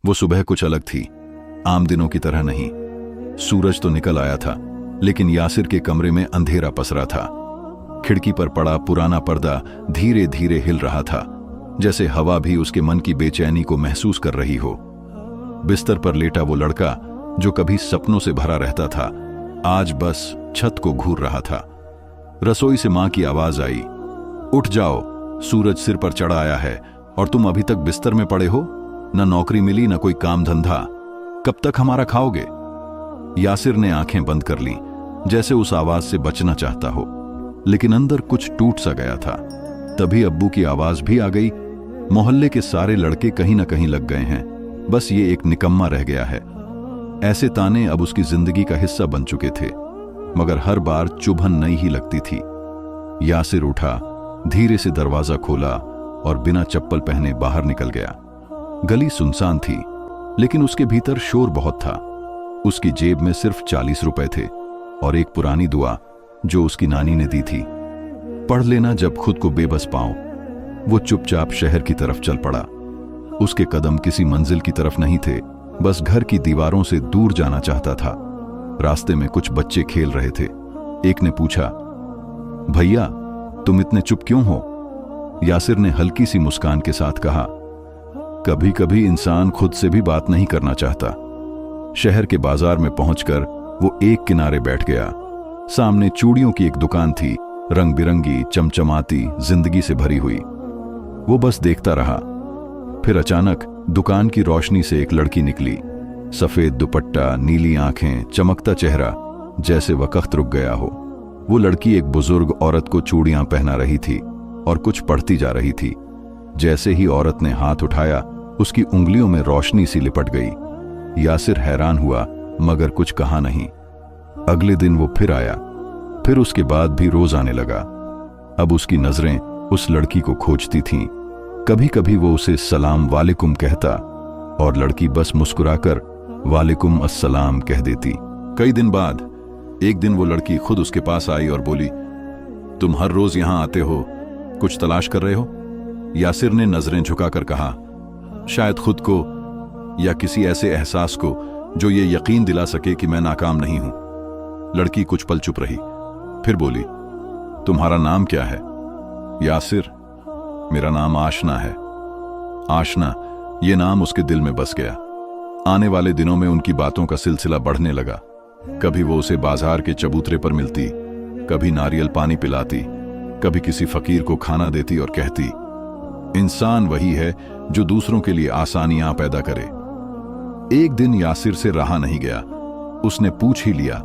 वो सुबह कुछ अलग थी, आम दिनों की तरह नहीं। सूरज तो निकल आया था, लेकिन यासिर के कमरे में अंधेरा पसरा था। खिड़की पर पड़ा पुराना पर्दा धीरे धीरे हिल रहा था, जैसे हवा भी उसके मन की बेचैनी को महसूस कर रही हो। बिस्तर पर लेटा वो लड़का जो कभी सपनों से भरा रहता था, आज बस छत को घूर रहा था। रसोई से मां की आवाज आई, उठ जाओ, सूरज सिर पर चढ़ा आया है और तुम अभी तक बिस्तर में पड़े हो। न नौकरी मिली, न कोई काम धंधा, कब तक हमारा खाओगे? यासिर ने आंखें बंद कर लीं, जैसे उस आवाज से बचना चाहता हो, लेकिन अंदर कुछ टूट सा गया था। तभी अब्बू की आवाज भी आ गई, मोहल्ले के सारे लड़के कहीं ना कहीं लग गए हैं, बस ये एक निकम्मा रह गया है। ऐसे ताने अब उसकी जिंदगी का हिस्सा बन चुके थे, मगर हर बार चुभन नई ही लगती थी। यासिर उठा, धीरे से दरवाजा खोला और बिना चप्पल पहने बाहर निकल गया। गली सुनसान थी, लेकिन उसके भीतर शोर बहुत था। उसकी जेब में सिर्फ 40 रुपए थे और एक पुरानी दुआ जो उसकी नानी ने दी थी, पढ़ लेना जब खुद को बेबस पाओ। वो चुपचाप शहर की तरफ चल पड़ा। उसके कदम किसी मंजिल की तरफ नहीं थे, बस घर की दीवारों से दूर जाना चाहता था। रास्ते में कुछ बच्चे खेल रहे थे। एक ने पूछा, भैया तुम इतने चुप क्यों हो? यासिर ने हल्की सी मुस्कान के साथ कहा, कभी कभी इंसान खुद से भी बात नहीं करना चाहता। शहर के बाजार में पहुंचकर वो एक किनारे बैठ गया। सामने चूड़ियों की एक दुकान थी, रंग बिरंगी, चमचमाती, जिंदगी से भरी हुई। वो बस देखता रहा। फिर अचानक दुकान की रोशनी से एक लड़की निकली। सफेद दुपट्टा, नीली आंखें, चमकता चेहरा, जैसे वक्त रुक गया हो। वो लड़की एक बुजुर्ग औरत को चूड़ियां पहना रही थी और कुछ पढ़ती जा रही थी। जैसे ही औरत ने हाथ उठाया, उसकी उंगलियों में रोशनी सी लिपट गई। यासिर हैरान हुआ, मगर कुछ कहा नहीं। अगले दिन वो फिर आया, फिर उसके बाद भी रोज आने लगा। अब उसकी नजरें उस लड़की को खोजती थीं। कभी कभी वो उसे सलाम वालेकुम कहता और लड़की बस मुस्कुराकर वालेकुम अस्सलाम कह देती। कई दिन बाद एक दिन वो लड़की खुद उसके पास आई और बोली, तुम हर रोज यहां आते हो, कुछ तलाश कर रहे हो? यासिर ने नजरें झुकाकर कहा, शायद खुद को या किसी ऐसे एहसास को जो ये यकीन दिला सके कि मैं नाकाम नहीं हूं। लड़की कुछ पल चुप रही, फिर बोली, तुम्हारा नाम क्या है? यासिर, मेरा नाम आशना है। आशना, ये नाम उसके दिल में बस गया। आने वाले दिनों में उनकी बातों का सिलसिला बढ़ने लगा। कभी वो उसे बाजार के चबूतरे पर मिलती, कभी नारियल पानी पिलाती, कभी किसी फकीर को खाना देती और कहती, इंसान वही है जो दूसरों के लिए आसानियां पैदा करे। एक दिन यासिर से रहा नहीं गया। उसने पूछ ही लिया,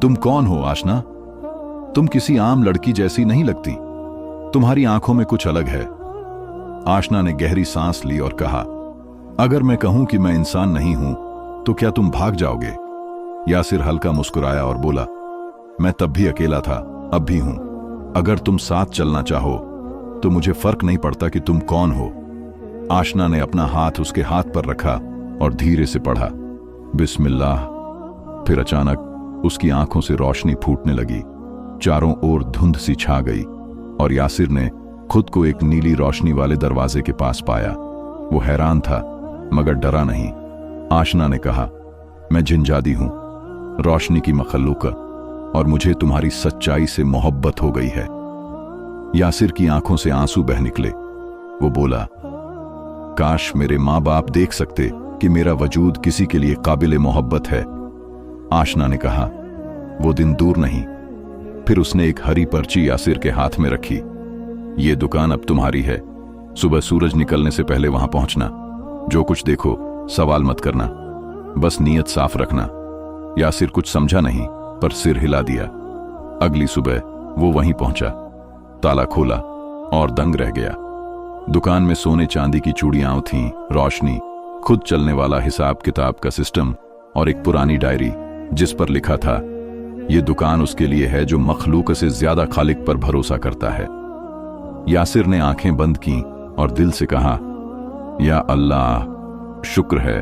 तुम कौन हो आशना? तुम किसी आम लड़की जैसी नहीं लगती, तुम्हारी आंखों में कुछ अलग है। आशना ने गहरी सांस ली और कहा, अगर मैं कहूं कि मैं इंसान नहीं हूं तो क्या तुम भाग जाओगे? यासिर हल्का मुस्कुराया और बोला, मैं तब भी अकेला था, अब भी हूं। अगर तुम साथ चलना चाहो तो मुझे फर्क नहीं पड़ता कि तुम कौन हो। आशना ने अपना हाथ उसके हाथ पर रखा और धीरे से पढ़ा, बिस्मिल्लाह। फिर अचानक उसकी आंखों से रोशनी फूटने लगी, चारों ओर धुंध सी छा गई और यासिर ने खुद को एक नीली रोशनी वाले दरवाजे के पास पाया। वो हैरान था मगर डरा नहीं। आशना ने कहा, मैं जिनजादी हूं, रोशनी की मखलूक, और मुझे तुम्हारी सच्चाई से मोहब्बत हो गई है। यासिर की आंखों से आंसू बह निकले। वो बोला, काश मेरे माँ बाप देख सकते कि मेरा वजूद किसी के लिए काबिल मोहब्बत है। आशना ने कहा, वो दिन दूर नहीं। फिर उसने एक हरी पर्ची यासिर के हाथ में रखी, ये दुकान अब तुम्हारी है। सुबह सूरज निकलने से पहले वहां पहुंचना। जो कुछ देखो सवाल मत करना, बस नीयत साफ रखना। यासिर कुछ समझा नहीं पर सिर हिला दिया। अगली सुबह वो वहीं पहुंचा, ताला खोला और दंग रह गया। दुकान में सोने चांदी की चूड़ियां थीं, रोशनी, खुद चलने वाला हिसाब किताब का सिस्टम और एक पुरानी डायरी जिस पर लिखा था, ये दुकान उसके लिए है जो मखलूक से ज्यादा खालिक पर भरोसा करता है। यासिर ने आंखें बंद की और दिल से कहा, या अल्लाह, शुक्र है।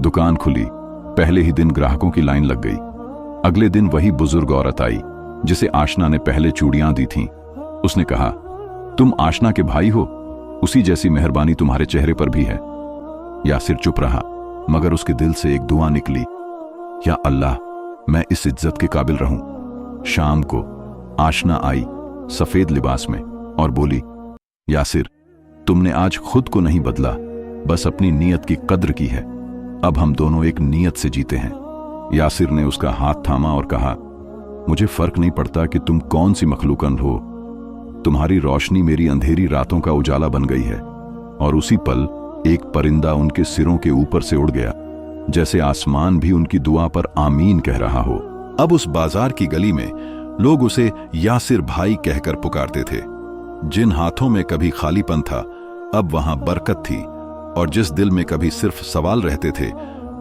दुकान खुली, पहले ही दिन ग्राहकों की लाइन लग गई। अगले दिन वही बुजुर्ग औरत आई जिसे आशना ने पहले चूड़ियां दी थीं। उसने कहा, तुम आशना के भाई हो, उसी जैसी मेहरबानी तुम्हारे चेहरे पर भी है। यासिर चुप रहा, मगर उसके दिल से एक दुआ निकली, या अल्लाह, मैं इस इज्जत के काबिल रहूं। शाम को आशना आई सफेद लिबास में और बोली, यासिर, तुमने आज खुद को नहीं बदला, बस अपनी नीयत की कद्र की है। अब हम दोनों एक नीयत से जीते हैं। यासिर ने उसका हाथ थामा और कहा, मुझे फर्क नहीं पड़ता कि तुम कौन सी मखलूकन हो, तुम्हारी रोशनी मेरी अंधेरी रातों का उजाला बन गई है। और उसी पल एक परिंदा उनके सिरों के ऊपर से उड़ गया, जैसे आसमान भी उनकी दुआ पर आमीन कह रहा हो। अब उस बाजार की गली में लोग उसे यासिर भाई कहकर पुकारते थे। जिन हाथों में कभी खालीपन था, अब वहां बरकत थी, और जिस दिल में कभी सिर्फ सवाल रहते थे,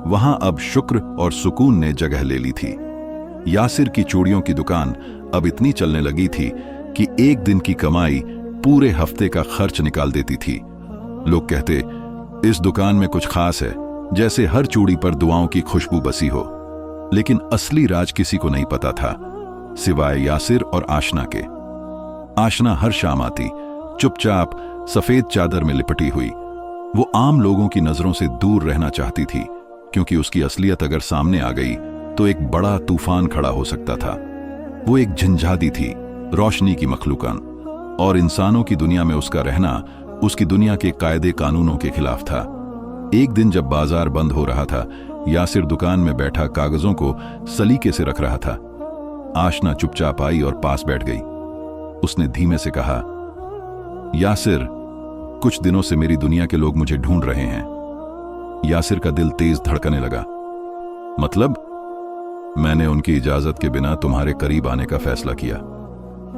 वहां अब शुक्र और सुकून ने जगह ले ली थी। यासिर की चूड़ियों की दुकान अब इतनी चलने लगी थी कि एक दिन की कमाई पूरे हफ्ते का खर्च निकाल देती थी। लोग कहते, इस दुकान में कुछ खास है, जैसे हर चूड़ी पर दुआओं की खुशबू बसी हो। लेकिन असली राज किसी को नहीं पता था, सिवाय यासिर और आशना के। आशना हर शाम आती, चुपचाप सफेद चादर में लिपटी हुई। वो आम लोगों की नजरों से दूर रहना चाहती थी, क्योंकि उसकी असलियत अगर सामने आ गई तो एक बड़ा तूफान खड़ा हो सकता था। वो एक झंझादी थी, रोशनी की मखलूकन, और इंसानों की दुनिया में उसका रहना उसकी दुनिया के कायदे कानूनों के खिलाफ था। एक दिन जब बाजार बंद हो रहा था, यासिर दुकान में बैठा कागजों को सलीके से रख रहा था। आशना चुपचाप आई और पास बैठ गई। उसने धीमे से कहा, यासिर, कुछ दिनों से मेरी दुनिया के लोग मुझे ढूंढ रहे हैं। यासिर का दिल तेज धड़कने लगा। मतलब? मैंने उनकी इजाजत के बिना तुम्हारे करीब आने का फैसला किया।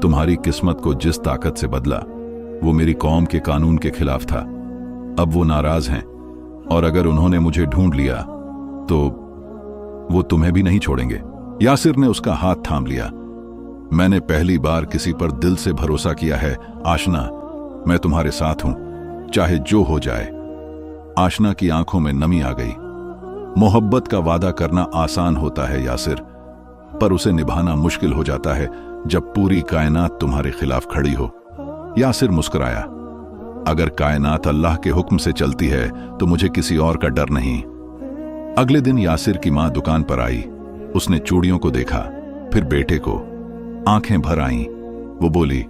तुम्हारी किस्मत को जिस ताकत से बदला, वो मेरी कौम के कानून के खिलाफ था। अब वो नाराज हैं, और अगर उन्होंने मुझे ढूंढ लिया तो वो तुम्हें भी नहीं छोड़ेंगे। यासिर ने उसका हाथ थाम लिया। मैंने पहली बार किसी पर दिल से भरोसा किया है आशना, मैं तुम्हारे साथ हूं, चाहे जो हो जाए। आशना की आंखों में नमी आ गई। मोहब्बत का वादा करना आसान होता है यासिर, पर उसे निभाना मुश्किल हो जाता है जब पूरी कायनात तुम्हारे खिलाफ खड़ी हो। यासिर मुस्कुराया। अगर कायनात अल्लाह के हुक्म से चलती है तो मुझे किसी और का डर नहीं। अगले दिन यासिर की मां दुकान पर आई। उसने चूड़ियों को देखा, फिर बेटे को। आंखें भर आईं। वो बोली,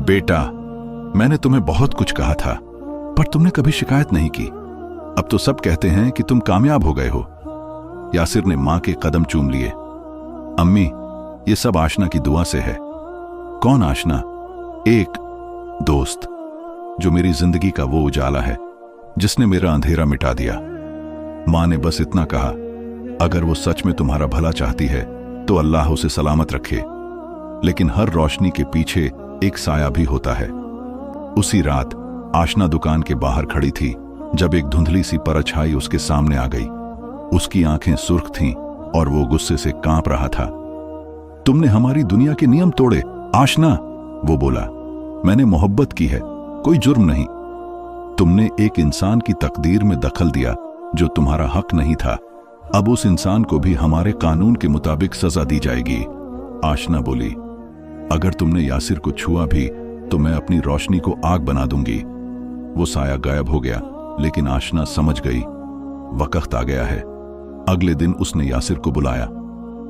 बेटा, मैंने तुम्हें बहुत कुछ कहा था, पर तुमने कभी शिकायत नहीं की। अब तो सब कहते हैं कि तुम कामयाब हो गए हो। यासिर ने मां के कदम चूम लिए। अम्मी, ये सब आशना की दुआ से है। कौन आशना? एक दोस्त, जो मेरी जिंदगी का वो उजाला है जिसने मेरा अंधेरा मिटा दिया। मां ने बस इतना कहा, अगर वो सच में तुम्हारा भला चाहती है तो अल्लाह उसे सलामत रखे। लेकिन हर रोशनी के पीछे एक साया भी होता है। उसी रात आशना दुकान के बाहर खड़ी थी जब एक धुंधली सी परछाई उसके सामने आ गई। उसकी आंखें सुर्ख थीं और वो गुस्से से कांप रहा था। तुमने हमारी दुनिया के नियम तोड़े आशना, वो बोला। मैंने मोहब्बत की है, कोई जुर्म नहीं। तुमने एक इंसान की तकदीर में दखल दिया जो तुम्हारा हक नहीं था। अब उस इंसान को भी हमारे कानून के मुताबिक सजा दी जाएगी। आशना बोली, अगर तुमने यासिर को छुआ भी तो मैं अपनी रोशनी को आग बना दूंगी। वो साया गायब हो गया, लेकिन आशना समझ गई वक्त आ गया है। अगले दिन उसने यासिर को बुलाया।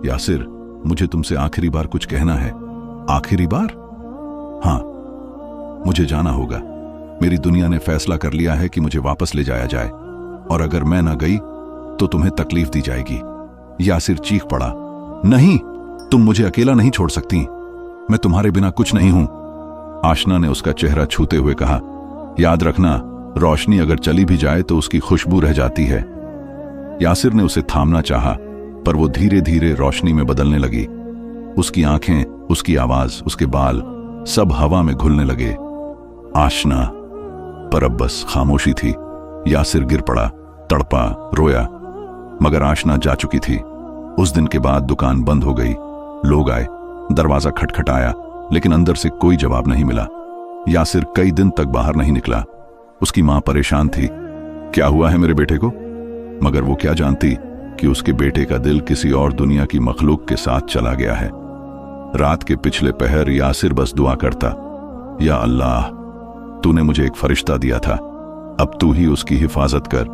यासिर, मुझे तुमसे आखिरी बार कुछ कहना है। आखिरी बार? हाँ, मुझे जाना होगा। मेरी दुनिया ने फैसला कर लिया है कि मुझे वापस ले जाया जाए, और अगर मैं ना गई तो तुम्हें तकलीफ दी जाएगी। यासिर चीख पड़ा, नहीं, तुम मुझे अकेला नहीं छोड़ सकती। मैं तुम्हारे बिना कुछ नहीं हूं। आशना ने उसका चेहरा छूते हुए कहा, याद रखना, रोशनी अगर चली भी जाए तो उसकी खुशबू रह जाती है। यासिर ने उसे थामना चाहा, पर वो धीरे धीरे रोशनी में बदलने लगी। उसकी आंखें, उसकी आवाज, उसके बाल सब हवा में घुलने लगे। आशना, पर अब बस खामोशी थी। यासिर गिर पड़ा, तड़पा, रोया, मगर आशना जा चुकी थी। उस दिन के बाद दुकान बंद हो गई। लोग आए, दरवाजा खटखटाया, लेकिन अंदर से कोई जवाब नहीं मिला। यासिर कई दिन तक बाहर नहीं निकला। उसकी मां परेशान थी, क्या हुआ है मेरे बेटे को? मगर वो क्या जानती कि उसके बेटे का दिल किसी और दुनिया की मखलूक के साथ चला गया है। रात के पिछले पहर यासिर बस दुआ करता, या अल्लाह, तूने मुझे एक फरिश्ता दिया था, अब तू ही उसकी हिफाजत कर।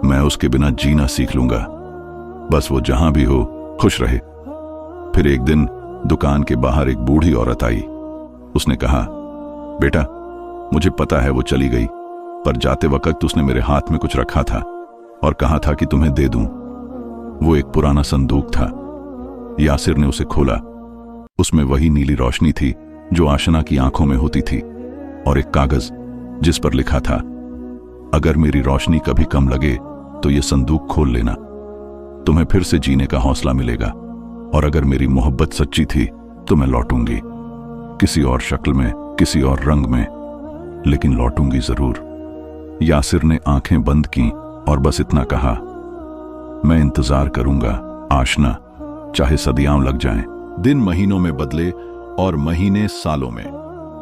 मैं उसके बिना जीना सीख लूंगा। बस वो जहां भी हो खुश रहे। फिर एक दिन दुकान के बाहर एक बूढ़ी औरत आई। उसने कहा, बेटा, मुझे पता है वो चली गई, पर जाते वक्त उसने मेरे हाथ में कुछ रखा था और कहा था कि तुम्हें दे दूं। वो एक पुराना संदूक था। यासिर ने उसे खोला। उसमें वही नीली रोशनी थी जो आशना की आंखों में होती थी, और एक कागज जिस पर लिखा था, अगर मेरी रोशनी कभी कम लगे तो ये संदूक खोल लेना, तुम्हें फिर से जीने का हौसला मिलेगा। और अगर मेरी मोहब्बत सच्ची थी तो मैं लौटूंगी, किसी और शक्ल में, किसी और रंग में, लेकिन लौटूंगी जरूर। यासिर ने आंखें बंद की और बस इतना कहा, मैं इंतजार करूंगा आशना, चाहे सदियां लग जाएं। दिन महीनों में बदले और महीने सालों में।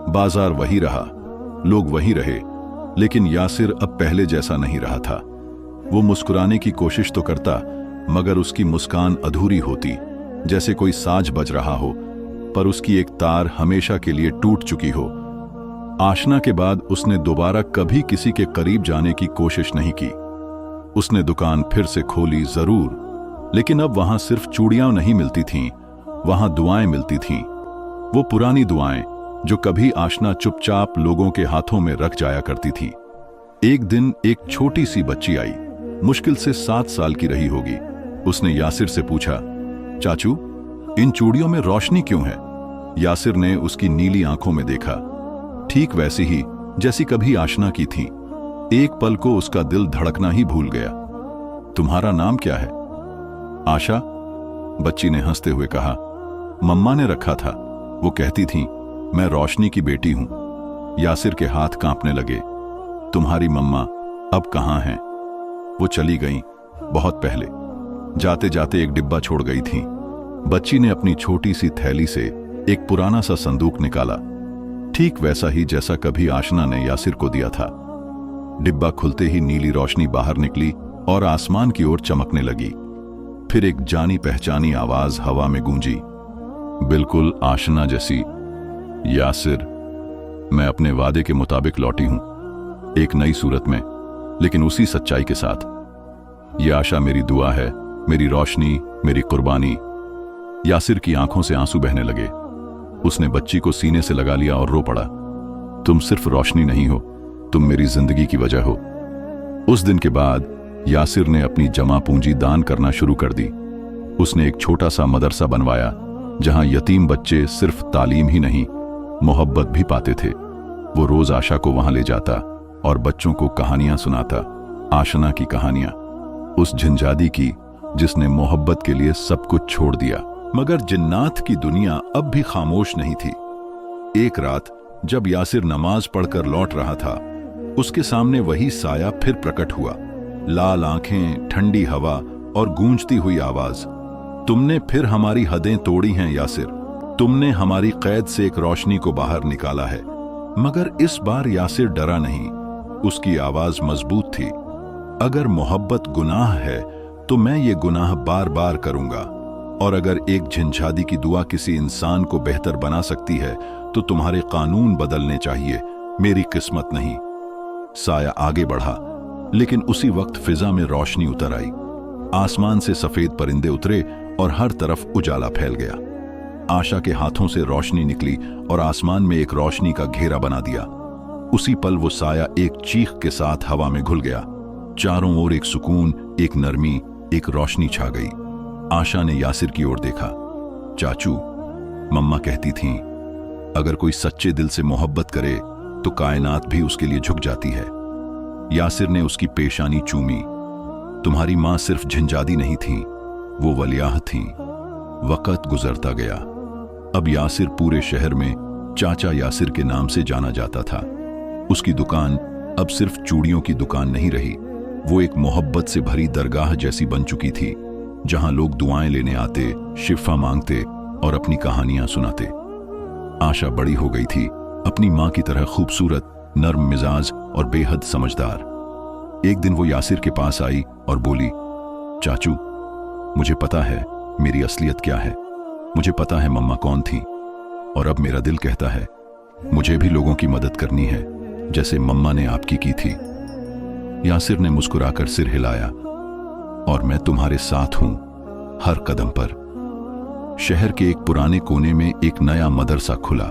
बाजार वही रहा, लोग वही रहे, लेकिन यासिर अब पहले जैसा नहीं रहा था। वो मुस्कुराने की कोशिश तो करता, मगर उसकी मुस्कान अधूरी होती, जैसे कोई साज बज रहा हो पर उसकी एक तार हमेशा के लिए टूट चुकी हो। आशना के बाद उसने दोबारा कभी किसी के करीब जाने की कोशिश नहीं की। उसने दुकान फिर से खोली जरूर, लेकिन अब वहां सिर्फ चूड़ियां नहीं मिलती थीं, वहां दुआएं मिलती थीं। वो पुरानी दुआएं जो कभी आशना चुपचाप लोगों के हाथों में रख जाया करती थी। एक दिन एक छोटी सी बच्ची आई, मुश्किल से 7 साल की रही होगी। उसने यासिर से पूछा, चाचू, इन चूड़ियों में रोशनी क्यों है? यासिर ने उसकी नीली आंखों में देखा, ठीक वैसी ही जैसी कभी आशना की थी। एक पल को उसका दिल धड़कना ही भूल गया। तुम्हारा नाम क्या है? आशा, बच्ची ने हंसते हुए कहा। मम्मा ने रखा था, वो कहती थी मैं रोशनी की बेटी हूं। यासिर के हाथ कांपने लगे। तुम्हारी मम्मा अब कहां हैं? वो चली गईं, बहुत पहले। जाते जाते एक डिब्बा छोड़ गई थी। बच्ची ने अपनी छोटी सी थैली से एक पुराना सा संदूक निकाला, ठीक वैसा ही जैसा कभी आशना ने यासिर को दिया था। डिब्बा खुलते ही नीली रोशनी बाहर निकली और आसमान की ओर चमकने लगी। फिर एक जानी पहचानी आवाज हवा में गूंजी, बिल्कुल आशना जैसी। यासिर, मैं अपने वादे के मुताबिक लौटी हूं, एक नई सूरत में, लेकिन उसी सच्चाई के साथ। यह आशा मेरी दुआ है, मेरी रोशनी, मेरी कुर्बानी। यासिर की आंखों से आंसू बहने लगे। उसने बच्ची को सीने से लगा लिया और रो पड़ा। तुम सिर्फ रोशनी नहीं हो, तुम मेरी जिंदगी की वजह हो। उस दिन के बाद यासिर ने अपनी जमा पूंजी दान करना शुरू कर दी। उसने एक छोटा सा मदरसा बनवाया, जहां यतीम बच्चे सिर्फ तालीम ही नहीं, मोहब्बत भी पाते थे। वो रोज आशा को वहां ले जाता और बच्चों को कहानियां सुनाता, आशना की कहानियां, उस झंझादी की जिसने मोहब्बत के लिए सब कुछ छोड़ दिया। मगर जिन्नात की दुनिया अब भी खामोश नहीं थी। एक रात जब यासिर नमाज पढ़कर लौट रहा था, उसके सामने वही साया फिर प्रकट हुआ। लाल आंखें, ठंडी हवा और गूंजती हुई आवाज। तुमने फिर हमारी हदें तोड़ी हैं यासिर, तुमने हमारी कैद से एक रोशनी को बाहर निकाला है। मगर इस बार यासिर डरा नहीं, उसकी आवाज मजबूत थी। अगर मोहब्बत गुनाह है तो मैं ये गुनाह बार बार करूंगा, और अगर एक झंझादी की दुआ किसी इंसान को बेहतर बना सकती है तो तुम्हारे कानून बदलने चाहिए, मेरी किस्मत नहीं। साया आगे बढ़ा, लेकिन उसी वक्त फिजा में रोशनी उतर आई। आसमान से सफेद परिंदे उतरे और हर तरफ उजाला फैल गया। आशा के हाथों से रोशनी निकली और आसमान में एक रोशनी का घेरा बना दिया। उसी पल वो साया एक चीख के साथ हवा में घुल गया। चारों ओर एक सुकून, एक नरमी, एक रोशनी छा गई। आशा ने यासिर की ओर देखा। चाचू, मम्मा कहती थीं, अगर कोई सच्चे दिल से मोहब्बत करे तो कायनात भी उसके लिए झुक जाती है। यासिर ने उसकी पेशानी चूमी। तुम्हारी मां सिर्फ झंझादी नहीं थी, वो वलियाह थीं। वक्त गुजरता गया। अब यासिर पूरे शहर में चाचा यासिर के नाम से जाना जाता था। उसकी दुकान अब सिर्फ चूड़ियों की दुकान नहीं रही, वो एक मोहब्बत से भरी दरगाह जैसी बन चुकी थी, जहां लोग दुआएं लेने आते, शिफा मांगते और अपनी कहानियां सुनाते। आशा बड़ी हो गई थी, अपनी मां की तरह खूबसूरत, नर्म मिजाज और बेहद समझदार। एक दिन वो यासिर के पास आई और बोली, चाचू, मुझे पता है मेरी असलियत क्या है, मुझे पता है मम्मा कौन थी, और अब मेरा दिल कहता है मुझे भी लोगों की मदद करनी है जैसे मम्मा ने आपकी की थी। यासिर ने मुस्कुराकर सिर हिलाया। और मैं तुम्हारे साथ हूं, हर कदम पर। शहर के एक पुराने कोने में एक नया मदरसा खुला,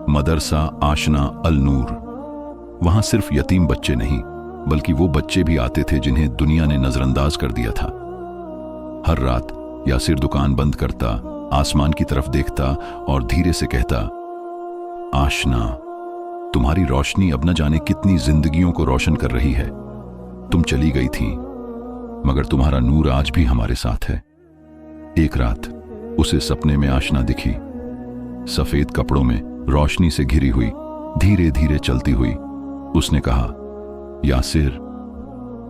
मदरसा आशना अल नूर। वहां सिर्फ यतीम बच्चे नहीं, बल्कि वो बच्चे भी आते थे जिन्हें दुनिया ने नजरअंदाज कर दिया था। हर रात यासिर दुकान बंद करता, आसमान की तरफ देखता और धीरे से कहता, आशना, तुम्हारी रोशनी अब न जाने कितनी जिंदगियों को रोशन कर रही है। तुम चली गई थी, मगर तुम्हारा नूर आज भी हमारे साथ है। एक रात उसे सपने में आशना दिखी, सफेद कपड़ों में, रोशनी से घिरी हुई, धीरे धीरे चलती हुई। उसने कहा, यासिर,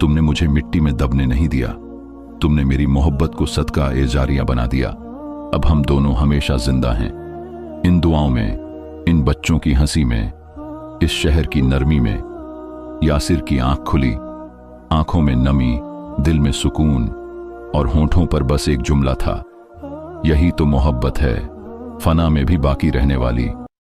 तुमने मुझे मिट्टी में दबने नहीं दिया, तुमने मेरी मोहब्बत को सदका ए जारिया बना दिया। अब हम दोनों हमेशा जिंदा हैं, इन दुआओं में, इन बच्चों की हंसी में, इस शहर की नरमी में। यासिर की आंख खुली, आंखों में नमी, दिल में सुकून और होंठों पर बस एक जुमला था, यही तो मोहब्बत है, फना में भी बाकी रहने वाली।